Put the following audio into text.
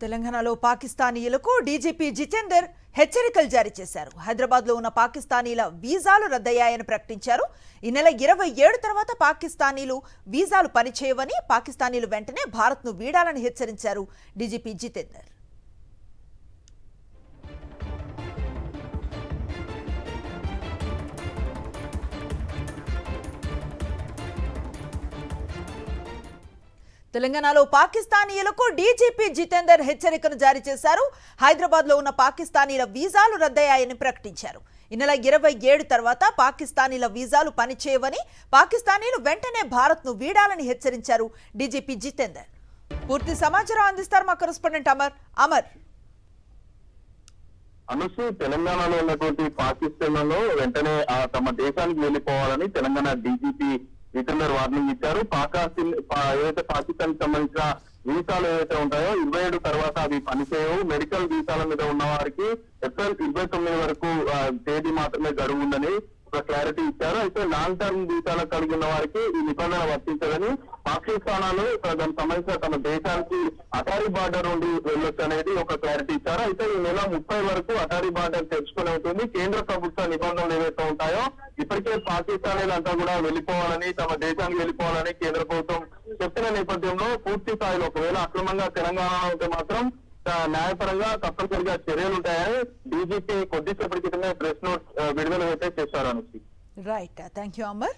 తెలంగాణలో పాకిస్తానీయులకు డీజీపీ జితేందర్ హెచ్చరికలు జారీ చేశారు. హైదరాబాద్ లో ఉన్న పాకిస్తానీల వీసాలు రద్దయ్యాయని ప్రకటించారు. ఈ నెల 27 తర్వాత పాకిస్తానీలు వీసాలు పనిచేయవని, పాకిస్తానీలు వెంటనే భారత్ను వీడాలని హెచ్చరించారు డీజీపీ జితేందర్. తెలంగాణలో పాకిస్తానీయులకు డీజీపీ జితేందర్ హెచ్చరికను జారీ చేశారు. హైదరాబాద్ లో ఉన్న పాకిస్తానీల వీసాలు రద్దయ్యాయని ప్రకటించారు. ఈ నెల 27 తర్వాత పాకిస్తానీల వీసాలు పనిచేయవని, పాకిస్తానీలు వెంటనే భారత్ను వీడాలని హెచ్చరించారు డీజీపీ జితేందర్. పూర్తి సమాచారం అందిస్తారు మా కరెస్పాండెంట్ అమర్. అనుసు తెలంగాణలో ఉన్నటువంటి పాకిస్తాన్లో వెంటనే తమ దేశానికి వెళ్లిపోవాలని తెలంగాణ డీజీపీ జితేందర్ వార్నింగ్ ఇచ్చారు. ఏదైతే పాకిస్తాన్ సంబంధించిన వీసాలు ఏవైతే ఉంటాయో 27 తర్వాత అవి పనిచేయవు. మెడికల్ వీసాల మీద ఉన్న వారికి ఏప్రిల్ 29 వరకు తేదీ మాత్రమే గడువు ఉందని ఒక క్లారిటీ ఇచ్చారు. అయితే లాంగ్ టర్మ్ వీసాలు కలిగి ఉన్న వారికి ఈ నిబంధన వర్తించదని, పాకిస్తాన్లో దానికి సంబంధించిన తమ దేశానికి అటారీ బార్డర్ నుండి వెళ్ళొచ్చు అనేది ఒక క్లారిటీ ఇచ్చారు. అయితే ఈ నెల 30 వరకు అటారీ బార్డర్ తెరుచుకుని ఉంటుంది. కేంద్ర ప్రభుత్వ నిబంధనలు ఏవైతే ఉంటాయో ఇప్పటికే పాకిస్తానీలంతా కూడా వెళ్ళిపోవాలని, తమ దేశానికి వెళ్ళిపోవాలని కేంద్ర ప్రభుత్వం చెప్పిన నేపథ్యంలో పూర్తి స్థాయిలో ఒకవేళ అక్రమంగా తెలంగాణలో ఉంటే మాత్రం న్యాయపరంగా తప్పనిసరిగా చర్యలు ఉంటాయని డీజీపీ కొద్దిసేపటి క్రితమే ప్రెస్ నోట్ విడుదల అయితే చేశారు. Right, thank you Amar.